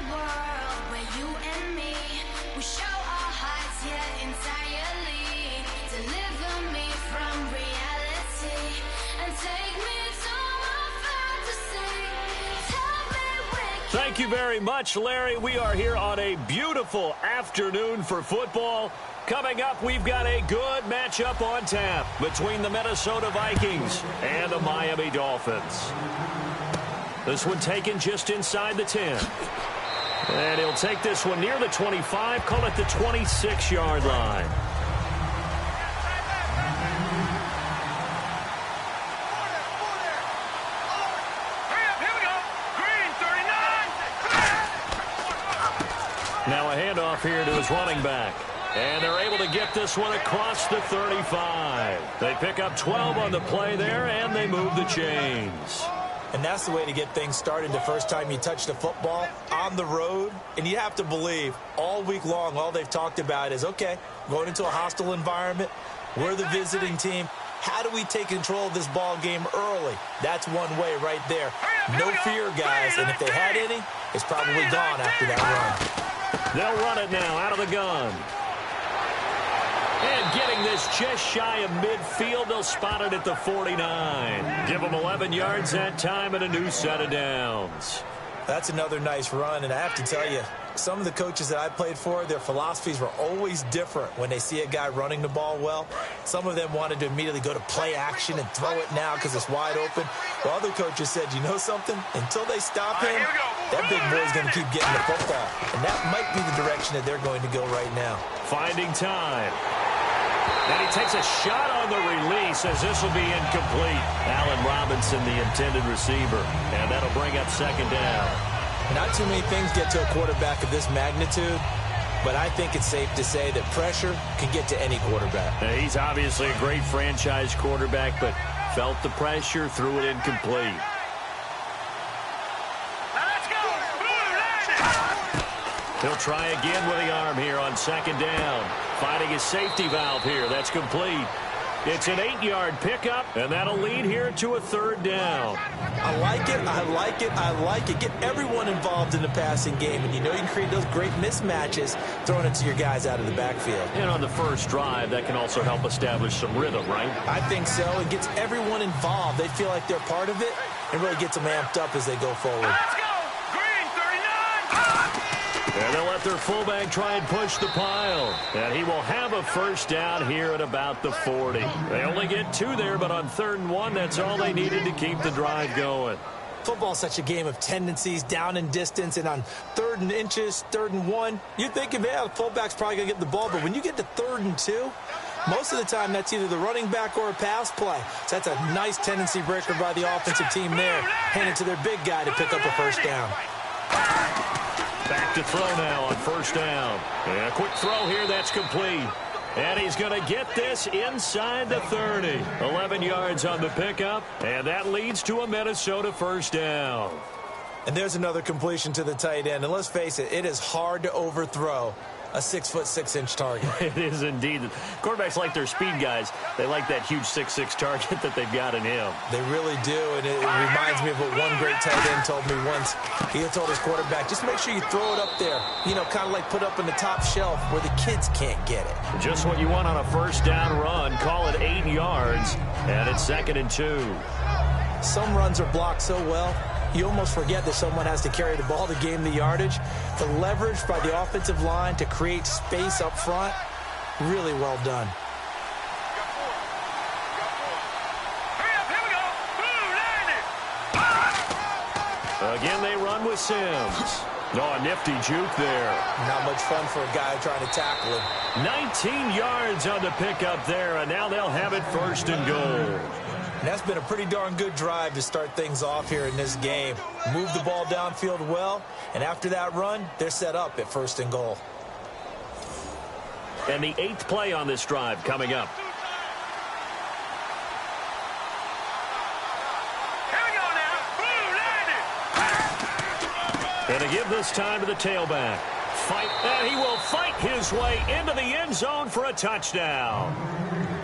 world where you and me, we show our hearts here entirely. Deliver me from reality and take me to my fantasy. Tell me when. Thank you very much, Larry. We are here on a beautiful afternoon for football. Coming up, we've got a good matchup on tap between the Minnesota Vikings and the Miami Dolphins. This one taken just inside the 10. And he'll take this one near the 25, call it the 26-yard line. Now a handoff here to his running back. And they're able to get this one across the 35. They pick up 12 on the play there, and they move the chains. And that's the way to get things started the first time you touch the football on the road. And you have to believe all week long, all they've talked about is, okay, going into a hostile environment, we're the visiting team. How do we take control of this ball game early? That's one way right there. No fear, guys. And if they had any, it's probably gone after that run. They'll run it now out of the gun. And getting this just shy of midfield, they'll spot it at the 49. Give them 11 yards that time and a new set of downs. That's another nice run, and I have to tell you, some of the coaches that I played for, their philosophies were always different when they see a guy running the ball well. Some of them wanted to immediately go to play action and throw it now because it's wide open. While other coaches said, you know something? Until they stop him, that big boy's going to keep getting the football. And that might be the direction that they're going to go right now. Finding time. And he takes a shot on the release as this will be incomplete. Allen Robinson, the intended receiver. And that'll bring up second down. Not too many things get to a quarterback of this magnitude, but I think it's safe to say that pressure can get to any quarterback. Now, he's obviously a great franchise quarterback, but felt the pressure, threw it incomplete. He'll try again with the arm here on second down. Finding his safety valve here. That's complete. It's an 8-yard pickup, and that'll lead here to a third down. I like it, I like it, I like it. Get everyone involved in the passing game, and you know you can create those great mismatches throwing it to your guys out of the backfield. And on the first drive, that can also help establish some rhythm, right? I think so. It gets everyone involved. They feel like they're part of it, and really gets them amped up as they go forward. Let's go! Green, 39! And they'll let their fullback try and push the pile. And he will have a first down here at about the 40. They only get 2 there, but on 3rd and 1, that's all they needed to keep the drive going. Football's such a game of tendencies, down and distance, and on 3rd and inches, 3rd and 1, you'd think, yeah, the fullback's probably going to get the ball. But when you get to 3rd and 2, most of the time that's either the running back or a pass play. So that's a nice tendency breaker by the offensive team there. Hand it to their big guy to pick up a first down. Back to throw now on first down. And a quick throw here, that's complete. And he's going to get this inside the 30. 11 yards on the pickup, and that leads to a Minnesota first down. And there's another completion to the tight end. And let's face it, it is hard to overthrow a 6'6" target. It is indeed. Quarterbacks like their speed guys. They like that huge 6'6" target that they've got in him. They really do, and it reminds me of what one great tight end told me once. He had told his quarterback, just make sure you throw it up there. You know, kind of like put up in the top shelf where the kids can't get it. Just what you want on a first down run. Call it 8 yards, and it's 2nd and 2. Some runs are blocked so well, you almost forget that someone has to carry the ball to gain the yardage. The leverage by the offensive line to create space up front, really well done. Again, they run with Sims. Oh, a nifty juke there. Not much fun for a guy trying to tackle him. 19 yards on the pickup there, and now they'll have it 1st and goal. And that's been a pretty darn good drive to start things off here in this game. Move the ball downfield well, and after that run, they're set up at 1st and goal. And the 8th play on this drive coming up. And to give this time to the tailback. And he will fight his way into the end zone for a touchdown.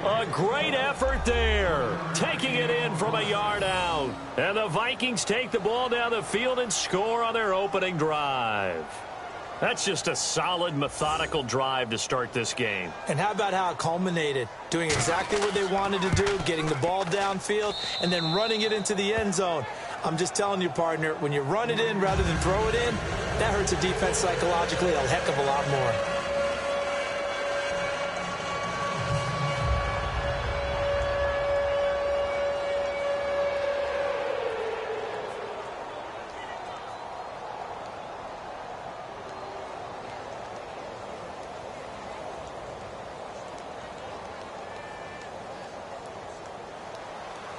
A great effort there, taking it in from a yard out. And the Vikings take the ball down the field and score on their opening drive. That's just a solid, methodical drive to start this game. And how about how it culminated? Doing exactly what they wanted to do, getting the ball downfield, and then running it into the end zone. I'm just telling you, partner, when you run it in rather than throw it in, that hurts a defense psychologically a heck of a lot more.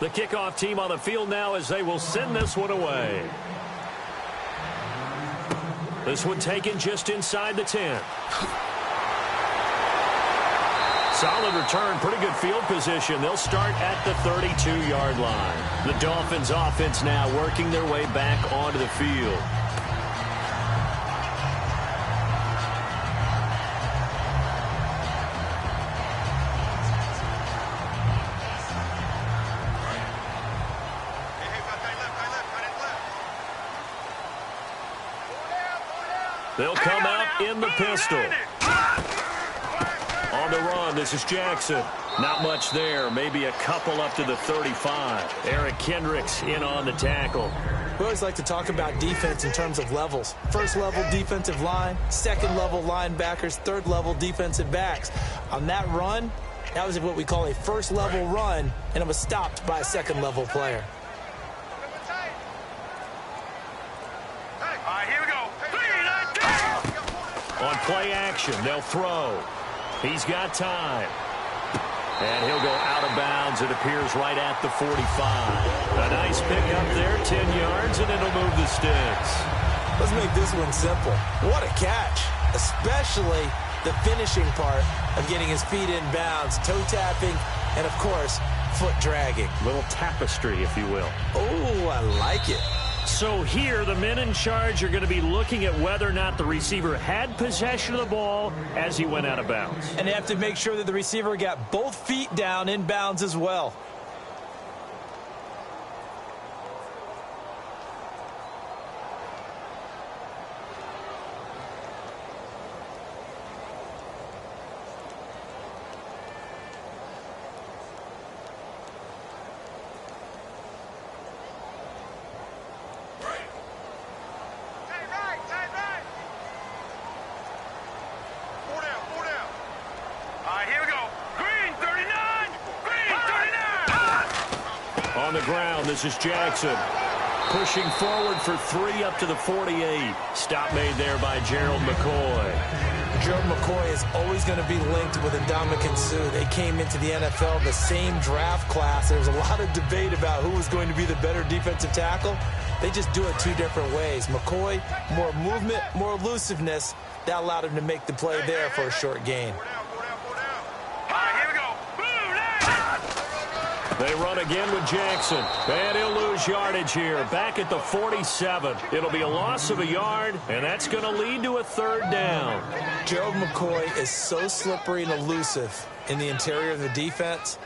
The kickoff team on the field now as they will send this one away. This one taken just inside the 10. Solid return, pretty good field position. They'll start at the 32-yard line. The Dolphins offense now working their way back onto the field. They'll come out in the pistol. On the run, this is Jackson. Not much there. Maybe a couple up to the 35. Eric Kendricks in on the tackle. We always like to talk about defense in terms of levels. First level defensive line, second level linebackers, third level defensive backs. On that run, that was what we call a first level run, and it was stopped by a second level player. On play action, they'll throw. He's got time. And he'll go out of bounds. It appears right at the 45. A nice pick up there, 10 yards, and it'll move the sticks. Let's make this one simple. What a catch, especially the finishing part of getting his feet in bounds, toe tapping, and, of course, foot dragging. Little tapestry, if you will. Oh, I like it. So here, the men in charge are going to be looking at whether or not the receiver had possession of the ball as he went out of bounds. And they have to make sure that the receiver got both feet down in bounds as well. On the ground, this is Jackson. Pushing forward for 3 up to the 48. Stop made there by Gerald McCoy. Gerald McCoy is always going to be linked with Ndamukong Suh. They came into the NFL the same draft class. There was a lot of debate about who was going to be the better defensive tackle. They just do it 2 different ways. McCoy, more movement, more elusiveness. That allowed him to make the play there for a short gain. They run again with Jackson. And he'll lose yardage here. Back at the 47. It'll be a loss of a yard, and that's going to lead to a 3rd down. Gerald McCoy is so slippery and elusive in the interior of the defense.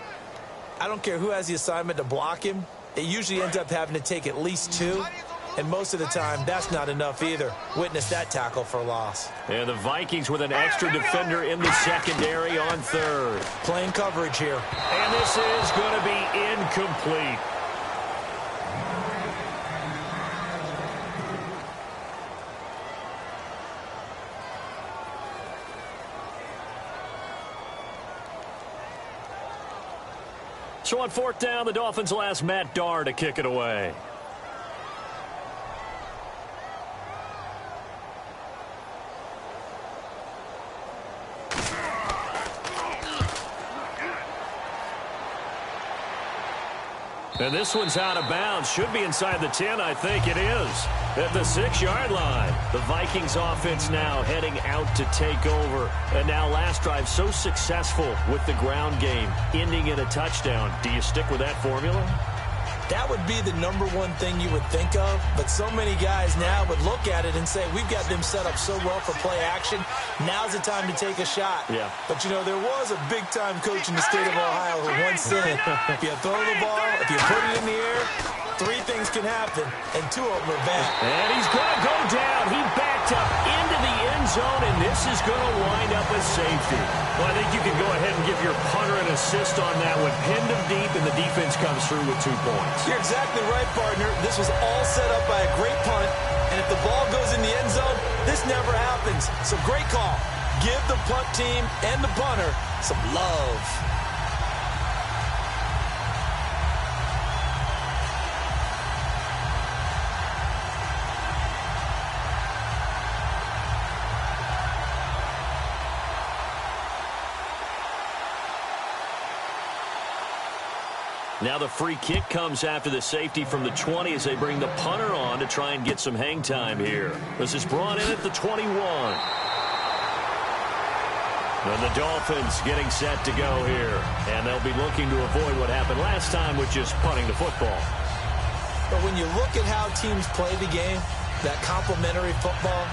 I don't care who has the assignment to block him. It usually ends up having to take at least 2. And most of the time, that's not enough either. Witness that tackle for a loss. And the Vikings with an extra defender in the secondary on 3rd. Playing coverage here. And this is going to be incomplete. So on 4th down, the Dolphins will ask Matt Darr to kick it away. And this one's out of bounds. Should be inside the 10, I think it is. At the 6-yard line. The Vikings offense now heading out to take over. And now last drive so successful with the ground game, ending in a touchdown. Do you stick with that formula? That would be the number one thing you would think of, but so many guys now would look at it and say, we've got them set up so well for play action. Now's the time to take a shot. Yeah. But, you know, there was a big-time coach in the state of Ohio who once said, if you throw the ball, if you put it in the air, 3 things can happen, and 2 of them are bad. And he's going to go down. He backed up into the end zone, and this is going to wind up a safety. Well, I think you can go ahead and give your punter an assist on that one. Pinned him deep, and the defense comes through with 2 points. You're exactly right, partner. This was all set up by a great punt, and if the ball goes in the end zone, this never happens. So great call. Give the punt team and the punter some love. Now the free kick comes after the safety from the 20 as they bring the punter on to try and get some hang time here. This is brought in at the 21. And the Dolphins getting set to go here. And they'll be looking to avoid what happened last time with just punting the football. But when you look at how teams play the game, that complementary football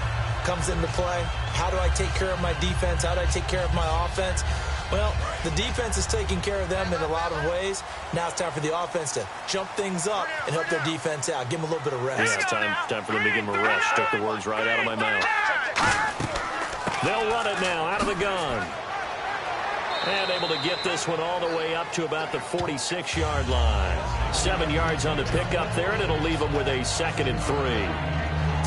comes into play. How do I take care of my defense? How do I take care of my offense? Well, the defense is taking care of them in a lot of ways. Now it's time for the offense to jump things up and help their defense out. Give them a little bit of rest. Yeah, time for them to give them a rest. Took the words right out of my mouth. They'll run it now out of the gun. And able to get this one all the way up to about the 46-yard line. 7 yards on the pickup there, and it'll leave them with a 2nd and 3.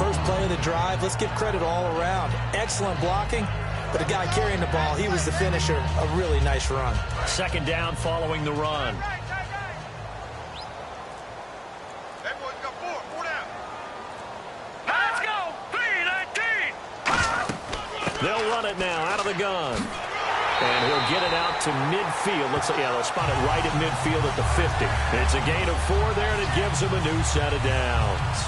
First play of the drive, let's give credit all around. Excellent blocking. But the guy carrying the ball, he was the finisher. A really nice run. 2nd down following the run. That boy's got 4 down. Let's go. 3-19. They'll run it now out of the gun. And he'll get it out to midfield. Looks like, yeah, they'll spot it right at midfield at the 50. It's a gain of 4 there, and it gives them a new set of downs.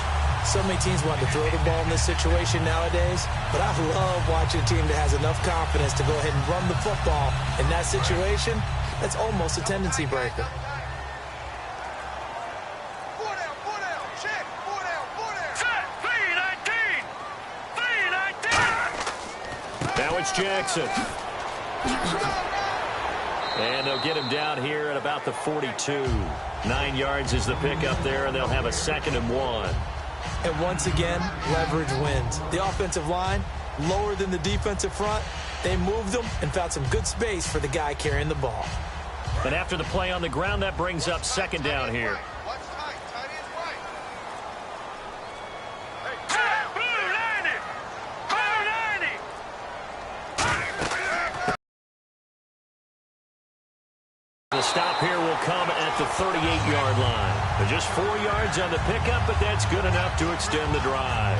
So many teams want to throw the ball in this situation nowadays, but I love watching a team that has enough confidence to go ahead and run the football. In that situation, that's almost a tendency breaker. 4 down. Check. 4 down. Set. 3-19. Now it's Jackson. And they'll get him down here at about the 42. 9 yards is the pickup there, and they'll have a 2nd and 1. And once again, leverage wins. The offensive line, lower than the defensive front. They moved them and found some good space for the guy carrying the ball. And after the play on the ground, that brings up 2nd down here. Watch tight. Tight ends right. Hey, blue 90. Blue 90. The stop here will come at the 38-yard line. Just 4 yards on the pickup, but that's good enough to extend the drive.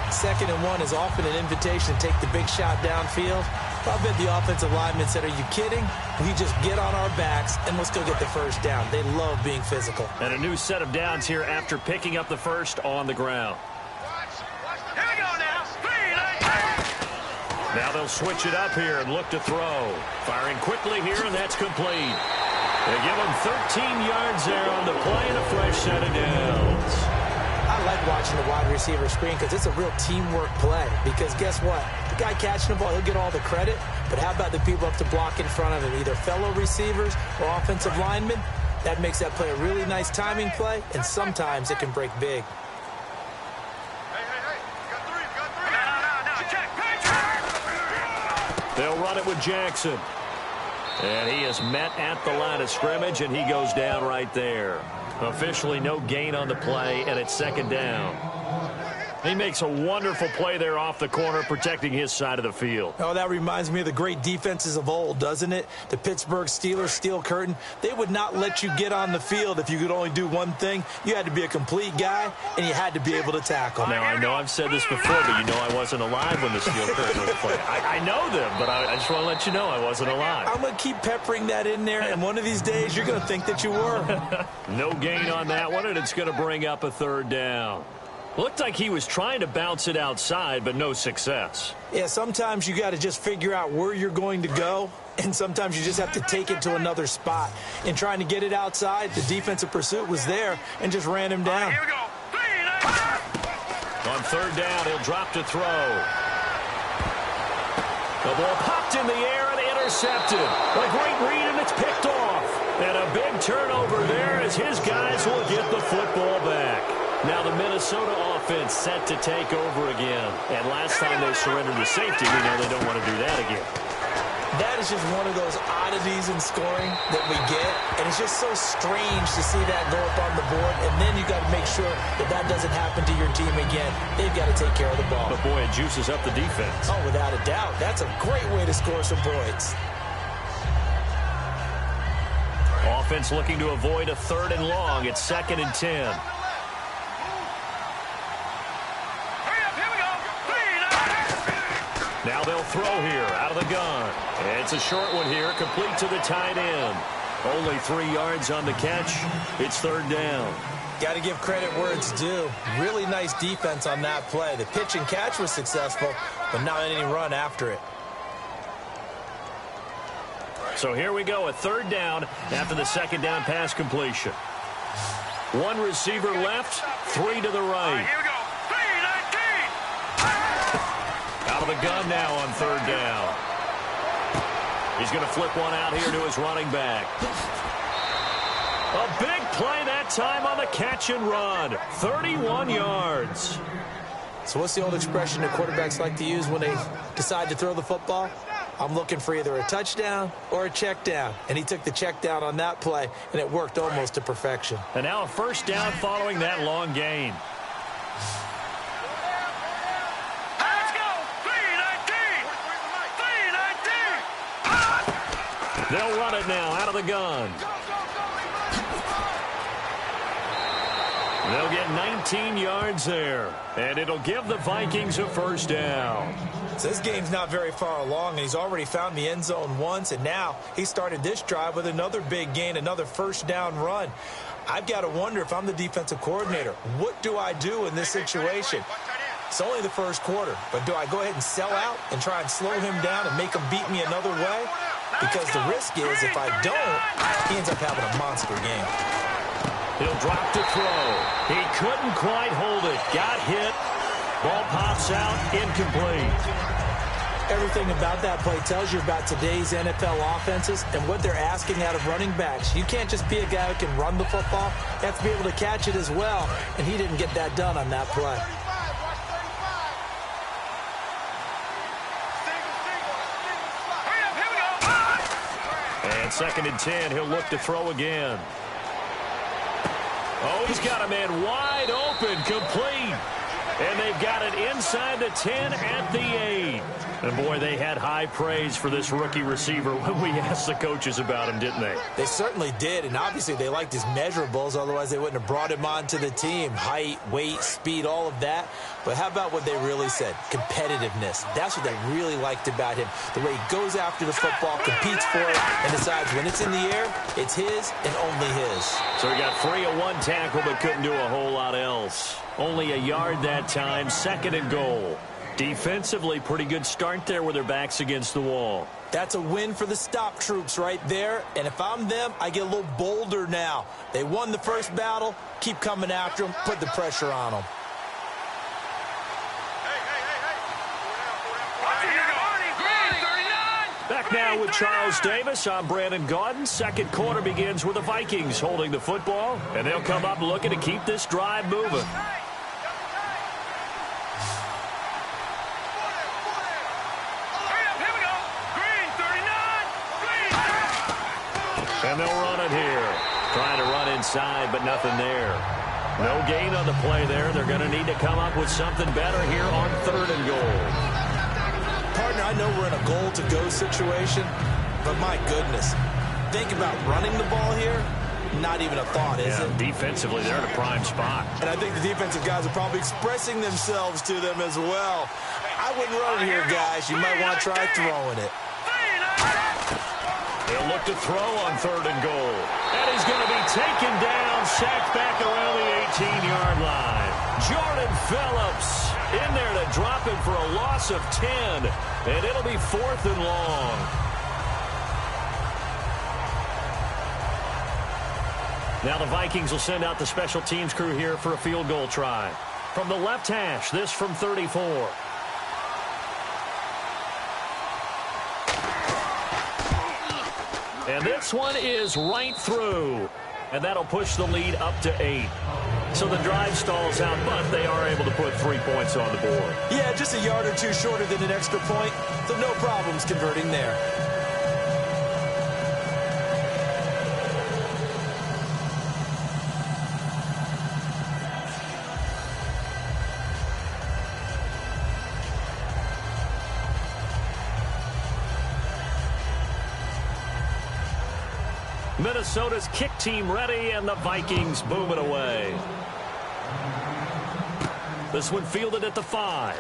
2nd and 1 is often an invitation to take the big shot downfield. I bet the offensive lineman said, are you kidding? We just get on our backs and let's go get the first down. They love being physical. And a new set of downs here after picking up the first on the ground. Here we go now. 3-19. Now they'll switch it up here and look to throw. Firing quickly here, and that's complete. They give him 13 yards there on the play and a fresh set of downs. I like watching the wide receiver screen because it's a real teamwork play. Because guess what? The guy catching the ball, he'll get all the credit. But how about the people up to block in front of him, either fellow receivers or offensive linemen? That makes that play a really nice timing play, and sometimes it can break big. Hey. Got 3. No. Check. They'll run it with Jackson. And he is met at the line of scrimmage, and he goes down right there. Officially no gain on the play, and it's 2nd down. He makes a wonderful play there off the corner, protecting his side of the field. Oh, that reminds me of the great defenses of old, doesn't it? The Pittsburgh Steelers steel curtain. They would not let you get on the field if you could only do one thing. You had to be a complete guy, and you had to be able to tackle. Now, I know I've said this before, but you know I wasn't alive when the steel curtain was played. I know them, but I just want to let you know I wasn't alive. I'm going to keep peppering that in there, and one of these days you're going to think that you were. No gain on that one, and it's going to bring up a 3rd down. Looked like he was trying to bounce it outside, but no success. Yeah, sometimes you got to just figure out where you're going to go, and sometimes you just have to take it to another spot. In trying to get it outside, the defensive pursuit was there and just ran him down. Here we go. On third down, he'll drop to throw. The ball popped in the air and intercepted. A great read, and it's picked off. And a big turnover there as his guys will get the football back. Now the Minnesota offense set to take over again. And last time they surrendered to safety, we know they don't want to do that again. That is just one of those oddities in scoring that we get, and it's just so strange to see that go up on the board, and then you got to make sure that that doesn't happen to your team again. They've got to take care of the ball. But boy, it juices up the defense. Oh, without a doubt. That's a great way to score some points. Offense looking to avoid a 3rd and long. It's 2nd and 10. Now they'll throw here out of the gun. It's a short one here, complete to the tight end. Only 3 yards on the catch. It's 3rd down. Got to give credit where it's due. Really nice defense on that play. The pitch and catch was successful, but not any run after it. So here we go, a 3rd down after the 2nd down pass completion. 1 receiver left, 3 to the right. Here we go. Out of the gun now on 3rd down. He's going to flip one out here to his running back. A big play that time on the catch and run. 31 yards. So what's the old expression that quarterbacks like to use when they decide to throw the football? I'm looking for either a touchdown or a check down. And he took the check down on that play, and it worked almost to perfection. And now a 1st down following that long gain. They'll run it now out of the gun. They'll get 19 yards there, and it'll give the Vikings a 1st down. So this game's not very far along, and he's already found the end zone once, and now he started this drive with another big gain, another 1st down run. I've got to wonder if I'm the defensive coordinator, what do I do in this situation? It's only the 1st quarter, but do I go ahead and sell out and try and slow him down and make him beat me another way? Because the risk is if I don't, he ends up having a monster game. He'll drop to throw. He couldn't quite hold it. Got hit. Ball pops out. Incomplete. Everything about that play tells you about today's NFL offenses and what they're asking out of running backs. You can't just be a guy who can run the football. You have to be able to catch it as well, and he didn't get that done on that play. And 2nd and 10, he'll look to throw again. Oh, he's got a man wide open, complete. And they've got it inside the 10 at the 8. And, boy, they had high praise for this rookie receiver when we asked the coaches about him, didn't they? They certainly did, and obviously they liked his measurables. Otherwise, they wouldn't have brought him onto the team. Height, weight, speed, all of that. But how about what they really said? Competitiveness. That's what they really liked about him. The way he goes after the football, competes for it, and decides when it's in the air, it's his and only his. So he got free of 1 tackle but couldn't do a whole lot else. Only a yard that time, 2nd and goal. Defensively, pretty good start there with their backs against the wall. That's a win for the stop troops right there. And if I'm them, I get a little bolder now. They won the 1st battle. Keep coming after them. Put the pressure on them. Back now with Charles Davis. I'm Brandon Gaudin. 2nd quarter begins with the Vikings holding the football. And they'll come up looking to keep this drive moving. And they'll run it here. Trying to run inside, but nothing there. No gain on the play there. They're going to need to come up with something better here on 3rd and goal. Partner, I know we're in a goal-to-go situation, but my goodness, think about running the ball here. Not even a thought, is it? Defensively, they're in a prime spot. And I think the defensive guys are probably expressing themselves to them as well. I wouldn't run it here, guys. You might want to try throwing it. He'll look to throw on 3rd and goal. And he's going to be taken down, sacked back around the 18-yard line. Jordan Phillips in there to drop him for a loss of 10. And it'll be 4th and long. Now the Vikings will send out the special teams crew here for a field goal try. From the left hash, this from 34. And this one is right through. And that'll push the lead up to 8. So the drive stalls out, but they are able to put 3 points on the board. Yeah, just a yard or two shorter than an extra point, so no problems converting there. Minnesota's kick team ready, and the Vikings boom it away. This one fielded at the 5.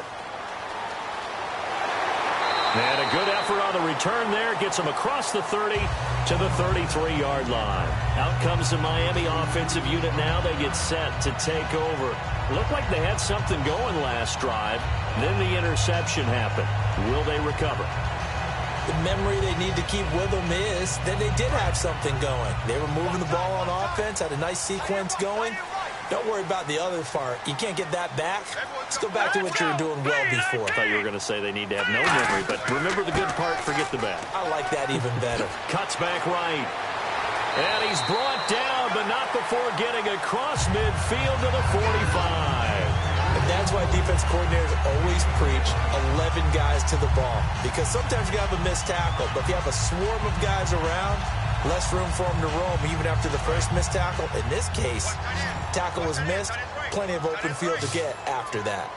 And a good effort on the return there. Gets him across the 30 to the 33-yard line. Out comes the Miami offensive unit now. They get set to take over. Looked like they had something going last drive. Then the interception happened. Will they recover? The memory they need to keep with them is that they did have something going. They were moving the ball on offense, had a nice sequence going. Don't worry about the other part. You can't get that back. Let's go back to what you were doing well before. I thought you were going to say they need to have no memory, but remember the good part, forget the bad. I like that even better. Cuts back right. And he's brought down, but not before getting across midfield to the 45. And that's why defense coordinators always preach 11 guys to the ball. Because sometimes you have a missed tackle, but if you have a swarm of guys around, less room for them to roam even after the first missed tackle. In this case, tackle was missed, plenty of open field to get after that.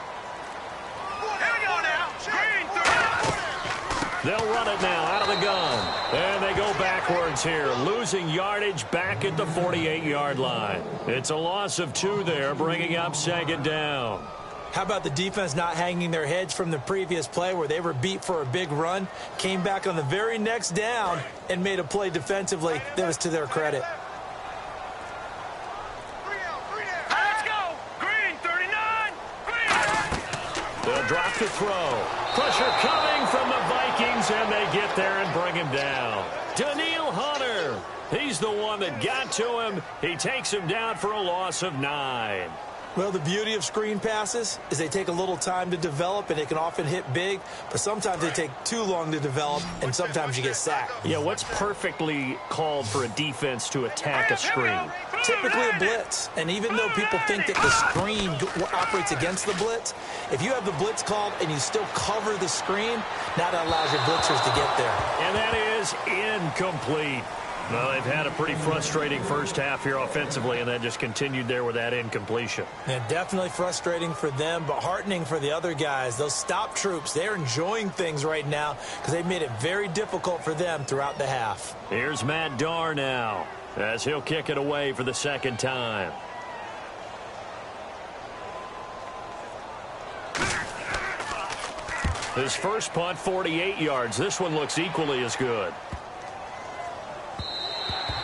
They'll run it now out of the gun. And they go backwards here, losing yardage back at the 48-yard line. It's a loss of 2 there, bringing up 2nd down. How about the defense not hanging their heads from the previous play where they were beat for a big run, came back on the very next down, and made a play defensively that was to their credit. Let's go! Green, 39! Green! They'll drop the throw. Pressure coming from the Vikings, and they get there and bring him down. Daniil Hunter, he's the one that got to him. He takes him down for a loss of 9. Well, the beauty of screen passes is they take a little time to develop, and they can often hit big, but sometimes they take too long to develop, and sometimes you get sacked. Yeah, what's perfectly called for a defense to attack a screen? Typically a blitz, and even though people think that the screen operates against the blitz, if you have the blitz called and you still cover the screen, now that allows your blitzers to get there. And that is incomplete. Well, they've had a pretty frustrating first half here offensively, and that just continued there with that incompletion. And definitely frustrating for them, but heartening for the other guys. Those stop troops, they're enjoying things right now because they've made it very difficult for them throughout the half. Here's Matt Darr now as he'll kick it away for the 2nd time. His first punt, 48 yards. This one looks equally as good.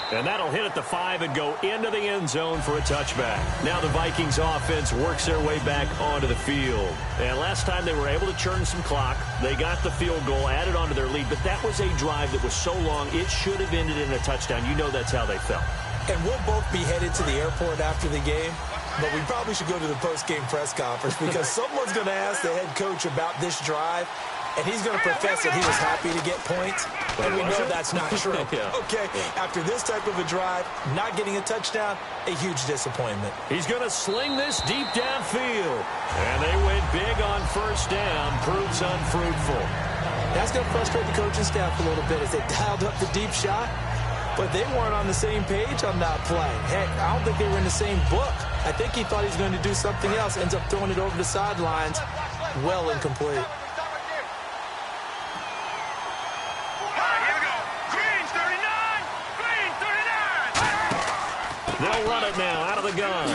And that'll hit at the 5 and go into the end zone for a touchback. Now the Vikings offense works their way back onto the field. And last time they were able to churn some clock. They got the field goal, added onto their lead. But that was a drive that was so long, it should have ended in a touchdown. You know that's how they felt. And we'll both be headed to the airport after the game. But we probably should go to the post-game press conference because someone's going to ask the head coach about this drive. And he's going to profess that he was happy to get points. And we know that's not true. Yeah. Okay, after this type of a drive, not getting a touchdown, a huge disappointment. He's going to sling this deep downfield. And they went big on first down. Proves unfruitful. That's going to frustrate the coaching staff a little bit as they dialed up the deep shot. But they weren't on the same page on that play. Heck, I don't think they were in the same book. I think he thought he was going to do something else. Ends up throwing it over the sidelines. Well incomplete. They'll run it now out of the gun.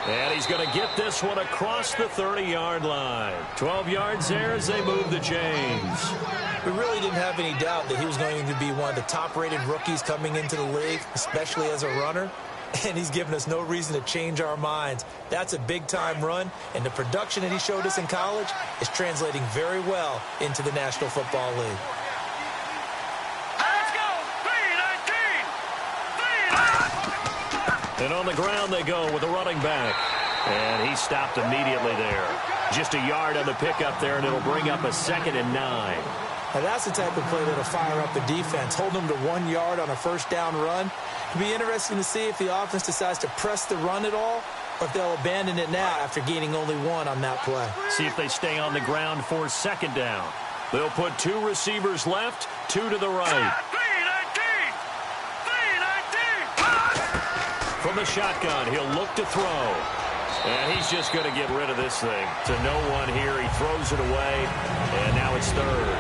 And he's going to get this one across the 30-yard line. 12 yards there as they move the chains. We really didn't have any doubt that he was going to be one of the top-rated rookies coming into the league, especially as a runner. and he's given us no reason to change our minds. That's a big-time run, and the production that he showed us in college is translating very well into the National Football League. Let's go! 3-19! And on the ground they go with a running back. And he stopped immediately there. Just a yard on the pickup there, and it'll bring up a 2nd and 9. Now that's the type of play that'll fire up the defense. Hold them to 1 yard on a first down run. It'll be interesting to see if the offense decides to press the run at all, or if they'll abandon it now after gaining only 1 on that play. See if they stay on the ground for 2nd down. They'll put 2 receivers left, 2 to the right. 3-19! From the shotgun, he'll look to throw. And he's just going to get rid of this thing. To no one here. He throws it away, and now it's 3rd.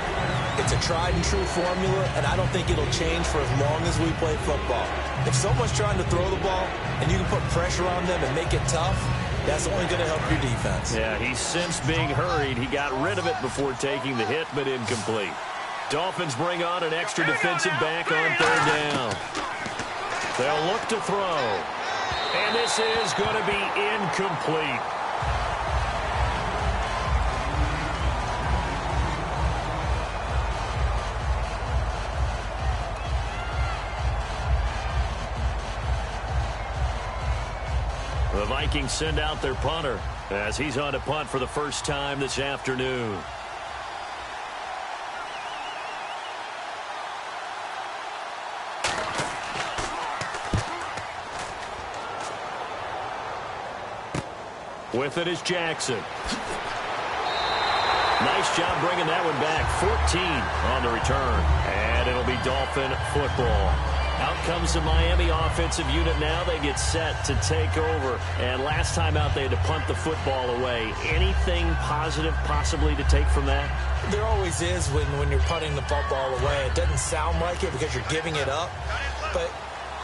It's a tried-and-true formula, and I don't think it'll change for as long as we play football. If someone's trying to throw the ball and you can put pressure on them and make it tough, that's only going to help your defense. Yeah, he's since being hurried. He got rid of it before taking the hit, but incomplete. Dolphins bring on an extra defensive back on 3rd down. They'll look to throw. And this is going to be incomplete. The Vikings send out their punter as he's on to punt for the first time this afternoon. With it is Jackson. Nice job bringing that one back. 14 on the return. And it'll be Dolphin football. Out comes the Miami offensive unit now. They get set to take over. And last time out, they had to punt the football away. Anything positive possibly to take from that? There always is when you're punting the football away. It doesn't sound like it because you're giving it up, but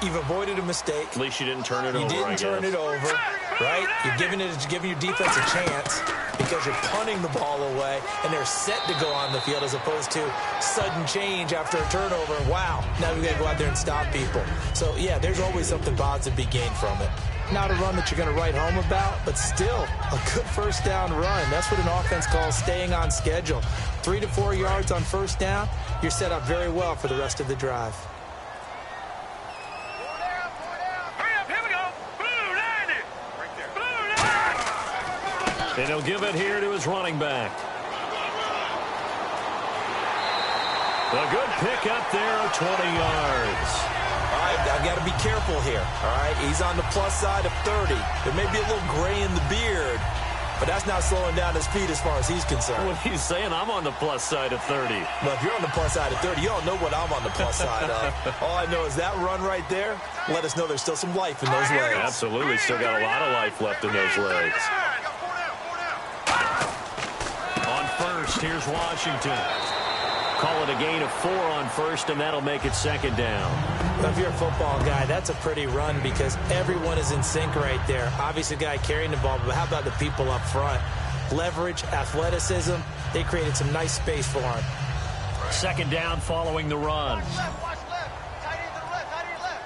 you've avoided a mistake. At least you didn't turn it over, You didn't turn it over, right? You're giving your defense a chance because you're punting the ball away, and they're set to go on the field as opposed to sudden change after a turnover. Wow, now we've got to go out there and stop people. So, yeah, there's always something positive to be gained from it. Not a run that you're going to write home about, but still a good first down run. That's what an offense calls staying on schedule. 3 to 4 yards on first down, you're set up very well for the rest of the drive. And he'll give it here to his running back. A good pick up there of 20 yards. All right, I've got to be careful here, all right? He's on the plus side of 30. There may be a little gray in the beard, but that's not slowing down his speed as far as he's concerned. What are you saying? I'm on the plus side of 30. Well, if you're on the plus side of 30, you don't know what I'm on the plus side of. All I know is that run right there, let us know there's still some life in those legs. Absolutely. Still got a lot of life left in those legs. On first, here's Washington. Call it a gain of 4 on first, and that'll make it 2nd down. Well, if you're a football guy, that's a pretty run because everyone is in sync right there. Obviously, the guy carrying the ball, but how about the people up front? Leverage, athleticism, they created some nice space for him. 2nd down following the run. Watch left. Tight end to the left. Tight end left.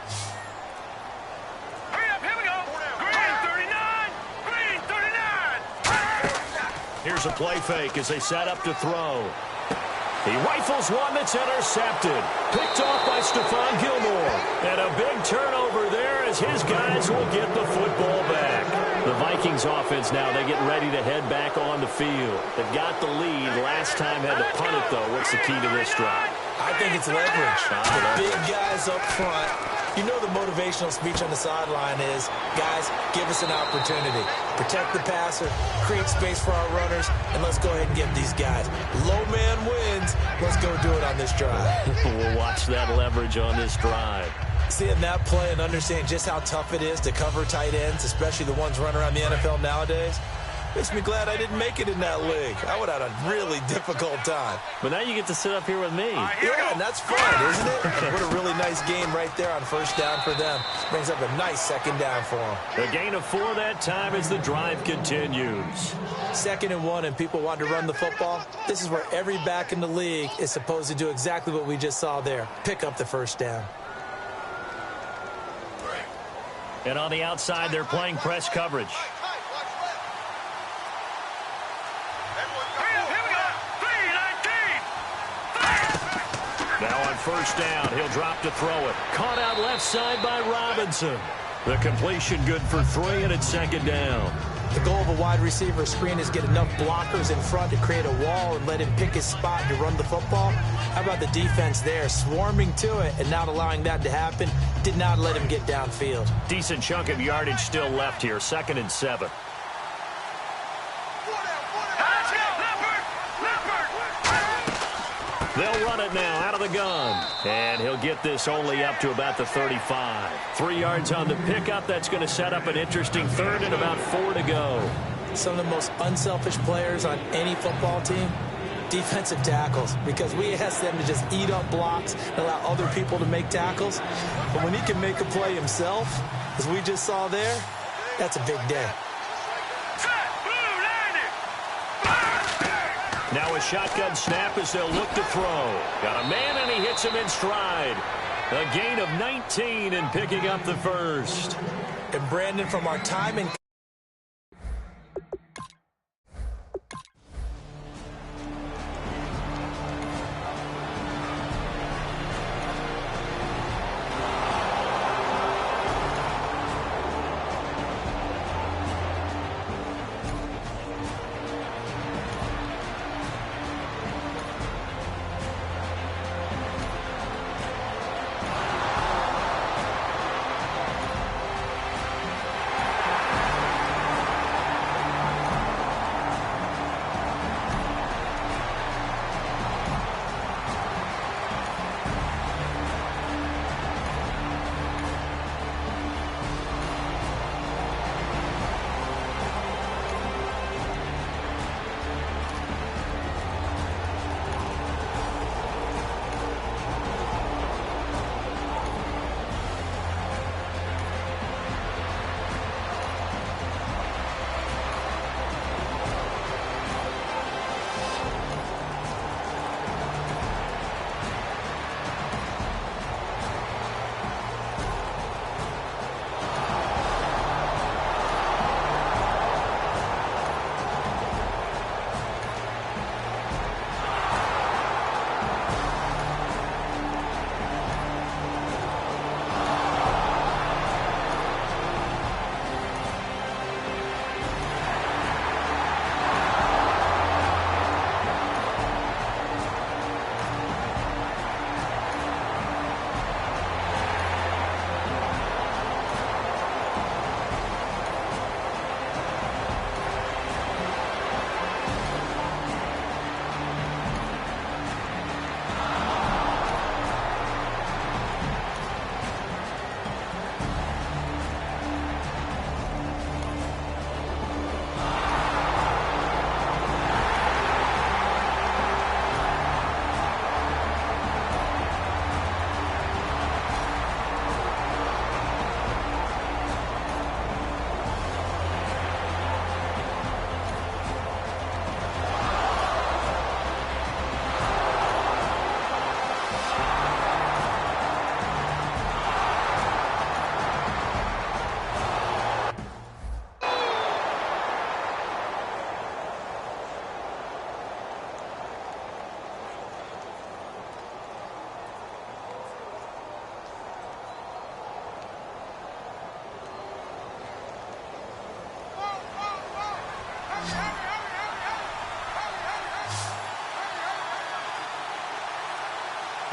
Hurry up. Here we go. Green 39. Green 39. Here's a play fake as they set up to throw. He rifles one that's intercepted. Picked off by Stephon Gilmore. And a big turnover there as his guys will get the football back. The Vikings offense now, they get ready to head back on the field. They've got the lead. Last time had to punt it, though. What's the key to this drive? I think it's leverage. The big guys up front. You know the motivational speech on the sideline is, guys, give us an opportunity. Protect the passer, create space for our runners, and let's go ahead and get these guys. Low man wins. Let's go do it on this drive. We'll watch that leverage on this drive. Seeing that play and understanding just how tough it is to cover tight ends, especially the ones running around the NFL nowadays, makes me glad I didn't make it in that league. I would have had a really difficult time. But now you get to sit up here with me. Yeah, and that's fun, isn't it? What a really nice game right there on first down for them. Brings up a nice 2nd down for them. A gain of 4 that time as the drive continues. 2nd and 1, and people want to run the football. This is where every back in the league is supposed to do exactly what we just saw there. Pick up the first down. And on the outside, they're playing press coverage. Now on first down, he'll drop to throw it. Caught out left side by Robinson. The completion good for 3, and it's second down. The goal of a wide receiver screen is get enough blockers in front to create a wall and let him pick his spot to run the football. How about the defense there, swarming to it and not allowing that to happen? Did not let him get downfield. Decent chunk of yardage still left here, 2nd and 7. They'll run it now out of the gun. And he'll get this only up to about the 35. 3 yards on the pickup. That's going to set up an interesting 3rd and about 4 to go. Some of the most unselfish players on any football team, defensive tackles, because we ask them to just eat up blocks and allow other people to make tackles. But when he can make a play himself, as we just saw there, that's a big day. Now a shotgun snap as they'll look to throw. Got a man, and he hits him in stride. A gain of 19 and picking up the first. And Brandon, from our time in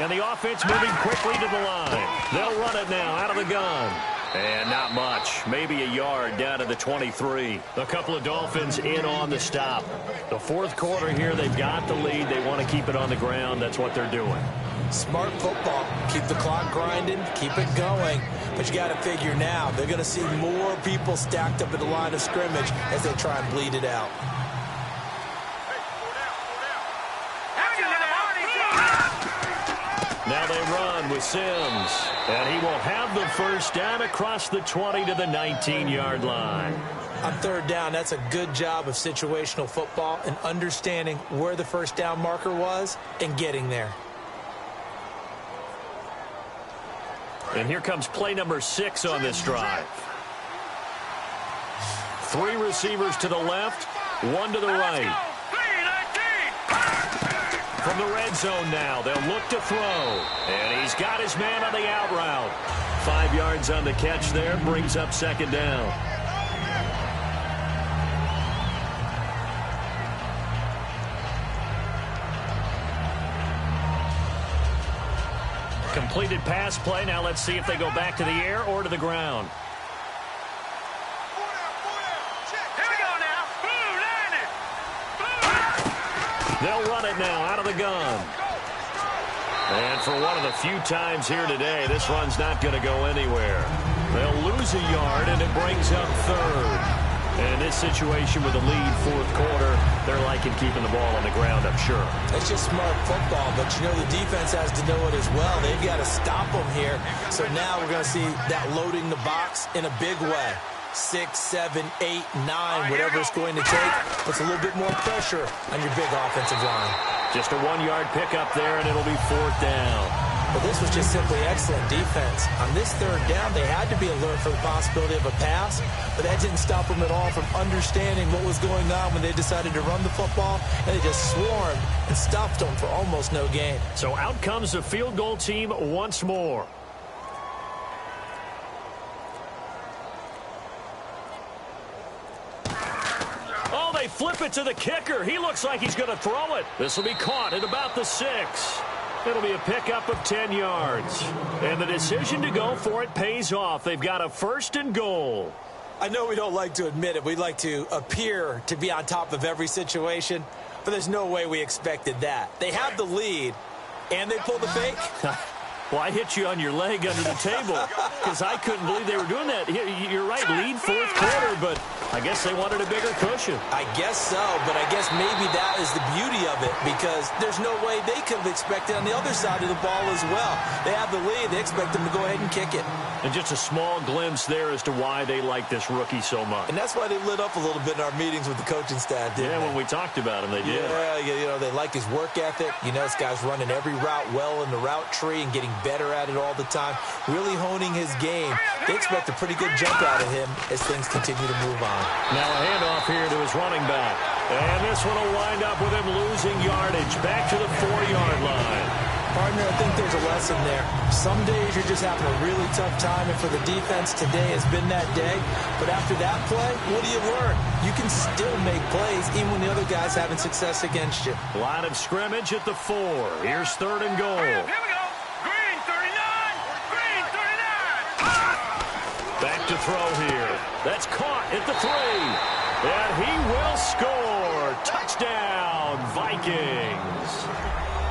And the offense moving quickly to the line. They'll run it now out of the gun. And not much. Maybe a yard down to the 23. A couple of Dolphins in on the stop. The 4th quarter here, they've got the lead. They want to keep it on the ground. That's what they're doing. Smart football. Keep the clock grinding. Keep it going. But you got to figure now, they're going to see more people stacked up at the line of scrimmage as they try and bleed it out. Now they run with Sims. And he will have the first down across the 20 to the 19-yard line. On 3rd down, that's a good job of situational football and understanding where the first down marker was and getting there. And here comes play number 6 on this drive. 3 receivers to the left, 1 to the right. From the red zone now, they'll look to throw. And he's got his man on the out route. 5 yards on the catch there, brings up second down. Completed pass play. Now let's see if they go back to the air or to the ground. They'll run it now out of the gun. And for one of the few times here today, this run's not going to go anywhere. They'll lose a yard, and it brings up third. And this situation with the lead fourth quarter, they're liking keeping the ball on the ground, I'm sure. It's just smart football, but you know the defense has to know it as well. They've got to stop them here. So now we're going to see that loading the box in a big way. 6, 7, 8, 9, whatever it's going to take, puts a little bit more pressure on your big offensive line. Just a 1-yard pickup there, and it'll be fourth down. But this was just simply excellent defense. On this third down, they had to be alert for the possibility of a pass, but that didn't stop them at all from understanding what was going on when they decided to run the football, and they just swarmed and stuffed them for almost no gain. So out comes the field goal team once more. Oh, they flip it to the kicker. He looks like he's going to throw it. This will be caught at about the 6. It'll be a pickup of 10 yards. And the decision to go for it pays off. They've got a 1st and goal. I know we don't like to admit it. We'd like to appear to be on top of every situation, but there's no way we expected that. They have the lead, and they pull the fake. Well, I hit you on your leg under the table because I couldn't believe they were doing that. You're right, lead fourth quarter, but I guess they wanted a bigger cushion. I guess so, but I guess maybe that is the beauty of it because there's no way they could have expected on the other side of the ball as well. They have the lead. They expect them to go ahead and kick it. And just a small glimpse there as to why they like this rookie so much. And that's why they lit up a little bit in our meetings with the coaching staff, didn't they? When we talked about him, they did. Yeah, you know, they like his work ethic. You know, this guy's running every route well in the route tree and getting better at it all the time, really honing his game. They expect a pretty good jump out of him as things continue to move on. Now a handoff here to his running back. And this one will wind up with him losing yardage back to the 4-yard line. Partner, I think there's a lesson there. Some days you're just having a really tough time, and for the defense, today has been that day. But after that play, what do you learn? You can still make plays even when the other guy's having success against you. Line of scrimmage at the 4. Here's 3rd and goal. Here we go. Green 39. Green 39. Back to throw here. That's caught at the 3. And he will score. Touchdown, Vikings.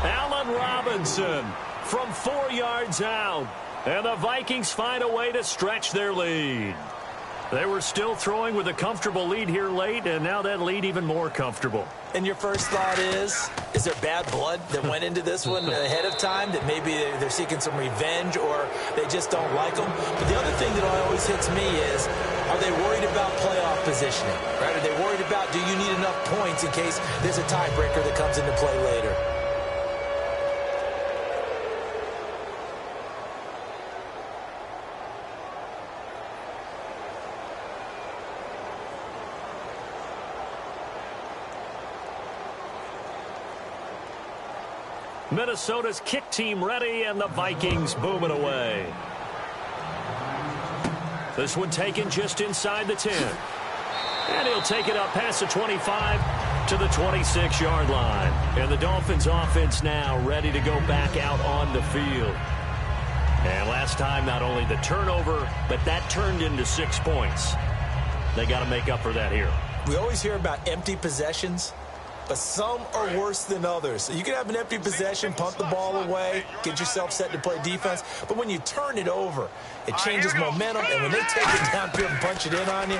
Allen Robinson from 4 yards out. And the Vikings find a way to stretch their lead. They were still throwing with a comfortable lead here late, and now that lead even more comfortable. And your first thought is there bad blood that went into this one ahead of time, that maybe they're seeking some revenge or they just don't like them? But the other thing that always hits me is, are they worried about playoff positioning? Right? Are they worried about, do you need enough points in case there's a tiebreaker that comes into play later? Minnesota's kick team ready, and the Vikings boom it away. This one taken just inside the 10. And he'll take it up past the 25 to the 26-yard line. And the Dolphins offense now ready to go back out on the field. And last time, not only the turnover, but that turned into 6 points. They got to make up for that here. We always hear about empty possessions, but some are worse than others. You can have an empty possession, punt the ball away, get yourself set to play defense. But when you turn it over, it changes momentum. And when they take it down here and punch it in on you,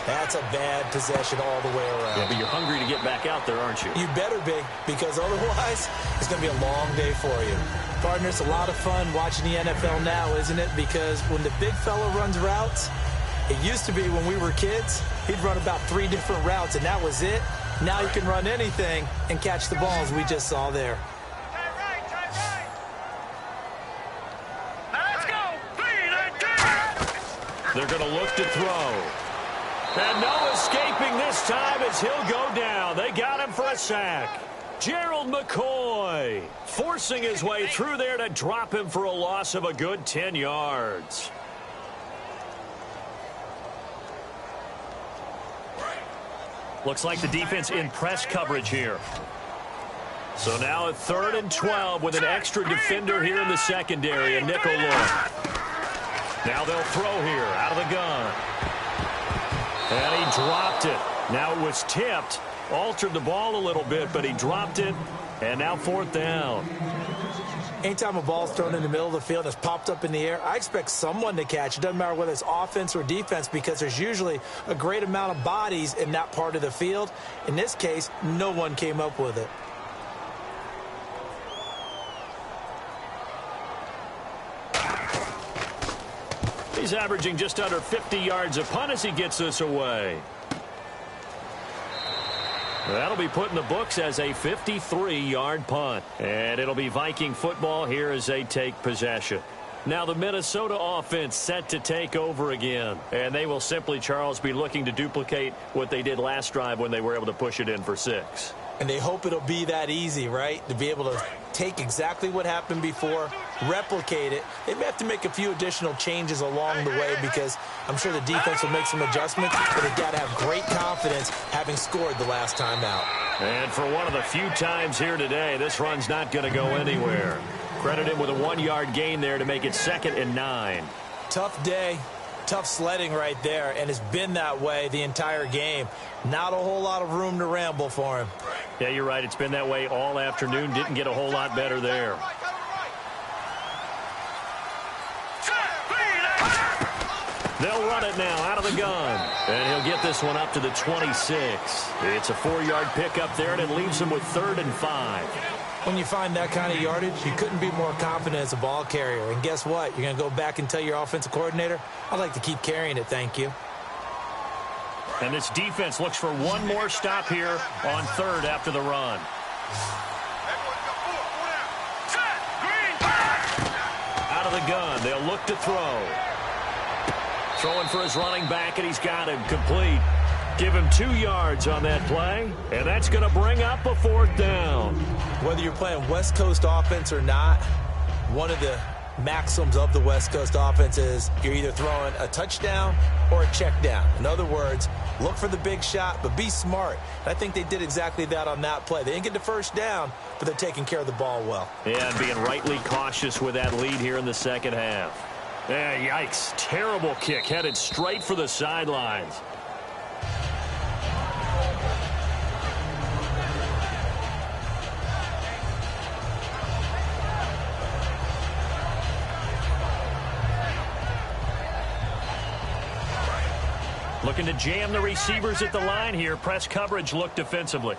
that's a bad possession all the way around. Yeah, but you're hungry to get back out there, aren't you? You better be, because otherwise it's going to be a long day for you. Partner, it's a lot of fun watching the NFL now, isn't it? Because when the big fella runs routes, it used to be when we were kids, he'd run about 3 different routes, and that was it. Now you can run anything and catch the balls we just saw there. Let's go. 3-19. They're going to look to throw. And Noah time as he'll go down. They got him for a sack. Gerald McCoy forcing his way through there to drop him for a loss of a good 10 yards. Looks like the defense in press coverage here. So now a 3rd and 12 with an extra defender here in the secondary, a nickel look. Now they'll throw here out of the gun. And he dropped it. Now it was tipped, altered the ball a little bit, but he dropped it, and now 4th down. Anytime a ball's thrown in the middle of the field and it's popped up in the air, I expect someone to catch. It doesn't matter whether it's offense or defense because there's usually a great amount of bodies in that part of the field. In this case, no one came up with it. He's averaging just under 50 yards a punt as he gets this away. That'll be put in the books as a 53-yard punt. And it'll be Viking football here as they take possession. Now the Minnesota offense set to take over again. And they will simply, Charles, be looking to duplicate what they did last drive when they were able to push it in for 6. And they hope it'll be that easy, right? To be able to take exactly what happened before, replicate it. They may have to make a few additional changes along the way because I'm sure the defense will make some adjustments, but they've got to have great confidence having scored the last time out. And for one of the few times here today, this run's not going to go anywhere. Credit him with a 1-yard gain there to make it 2nd and 9. Tough day. Tough sledding right there, and it's been that way the entire game. Not a whole lot of room to ramble for him. Yeah, you're right. It's been that way all afternoon. Didn't get a whole lot better there. They'll run it now out of the gun. And he'll get this one up to the 26. It's a 4-yard pickup there, and it leaves him with 3rd and 5. When you find that kind of yardage, you couldn't be more confident as a ball carrier. And guess what? You're going to go back and tell your offensive coordinator, I'd like to keep carrying it, thank you. And this defense looks for one more stop here on 3rd after the run. Out of the gun, they'll look to throw. Throwing for his running back, and he's got him complete. Give him 2 yards on that play, and that's going to bring up a 4th down. Whether you're playing West Coast offense or not, one of the maxims of the West Coast offense is you're either throwing a touchdown or a check down. In other words, look for the big shot, but be smart. And I think they did exactly that on that play. They didn't get the 1st down, but they're taking care of the ball well. Yeah, and being rightly cautious with that lead here in the 2nd half. Yeah, yikes. Terrible kick headed straight for the sidelines. Looking to jam the receivers at the line here. Press coverage look defensively.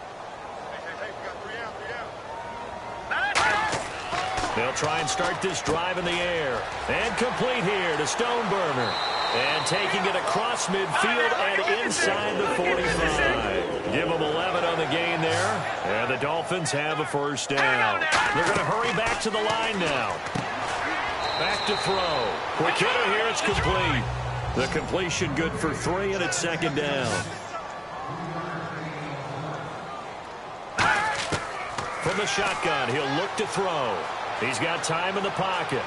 They'll try and start this drive in the air. And complete here to Stoneburner. And taking it across midfield and inside the 45. Give them 11 on the gain there. And the Dolphins have a 1st down. They're going to hurry back to the line now. Back to throw. Quick hitter here. It's complete. The completion good for 3, and it's 2nd down. From the shotgun, he'll look to throw. He's got time in the pocket.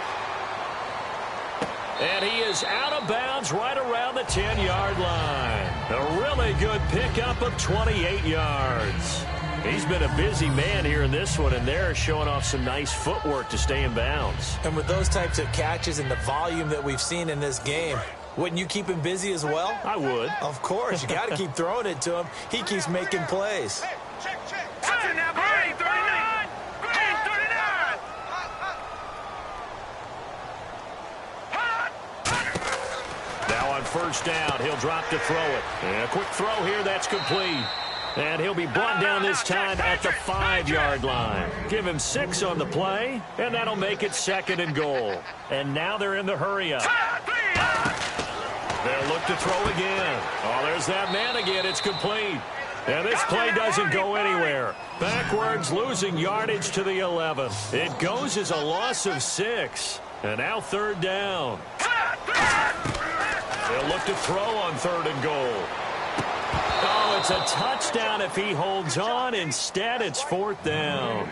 And he is out of bounds right around the 10-yard line. A really good pickup of 28 yards. He's been a busy man here in this one, and they're showing off some nice footwork to stay in bounds. And with those types of catches and the volume that we've seen in this game, wouldn't you keep him busy as well? I would. Of course. You got to keep throwing it to him. He keeps making plays. Check. Now, Green, 39. Green, 39. Now on 1st down, he'll drop to throw it. And a quick throw here, that's complete. And he'll be brought down this time at the 5-yard line. Give him 6 on the play, and that'll make it 2nd and goal. And now they're in the hurry-up. They'll look to throw again. Oh, there's that man again. It's complete. And this play doesn't go anywhere. Backwards, losing yardage to the 11. It goes as a loss of 6. And now 3rd down. They'll look to throw on 3rd and goal. Oh, it's a touchdown if he holds on. Instead, it's 4th down.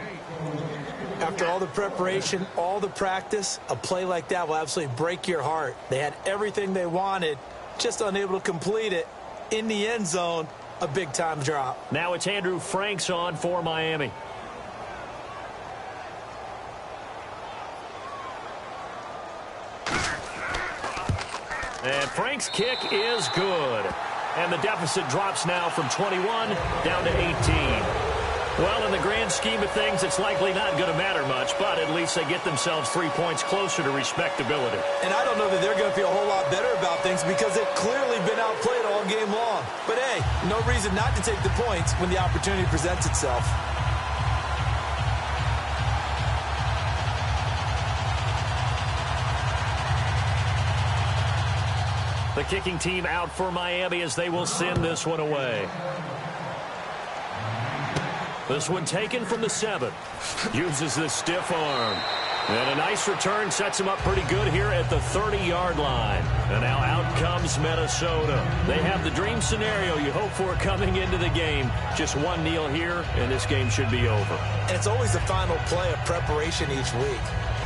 After all the preparation, all the practice, a play like that will absolutely break your heart. They had everything they wanted, just unable to complete it. In the end zone, a big-time drop. Now it's Andrew Franks on for Miami. And Frank's kick is good. And the deficit drops now from 21 down to 18. Well, in the grand scheme of things, it's likely not going to matter much, but at least they get themselves 3 points closer to respectability. And I don't know that they're going to feel a whole lot better about things because they've clearly been outplayed all game long. But, hey, no reason not to take the points when the opportunity presents itself. The kicking team out for Miami as they will send this one away. This one taken from the 7. Uses the stiff arm. And a nice return sets him up pretty good here at the 30-yard line. And now out comes Minnesota. They have the dream scenario you hope for coming into the game. Just one kneel here, and this game should be over. And it's always the final play of preparation each week.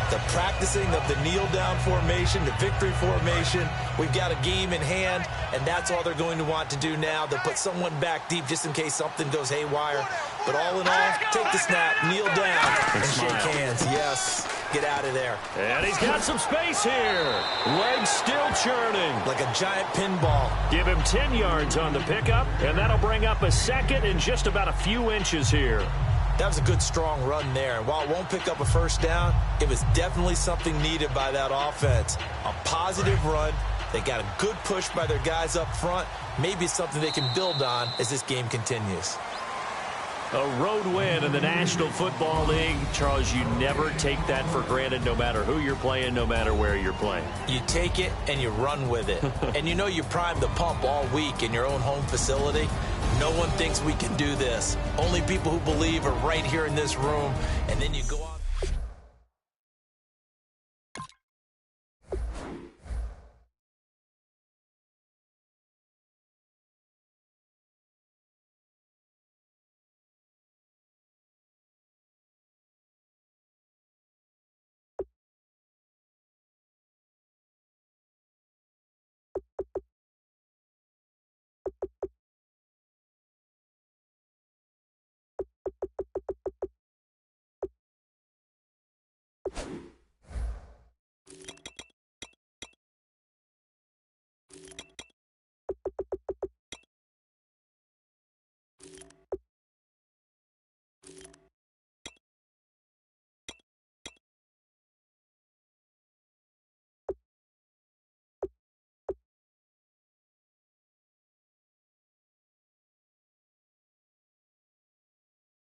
The practicing of the kneel-down formation, the victory formation. We've got a game in hand, and that's all they're going to want to do now. They'll put someone back deep just in case something goes haywire. But all in all, take the snap, kneel down, and shake hands. Yes, get out of there. And he's got some space here. Legs still churning. Like a giant pinball. Give him 10 yards on the pickup, and that'll bring up a second and just about a few inches here. That was a good, strong run there. And while it won't pick up a first down, it was definitely something needed by that offense. A positive run. They got a good push by their guys up front. Maybe it's something they can build on as this game continues. A road win in the National Football League. Charles, you never take that for granted no matter who you're playing, no matter where you're playing. You take it and you run with it. And you know you primed the pump all week in your own home facility. No one thinks we can do this. Only people who believe are right here in this room. And then you go out.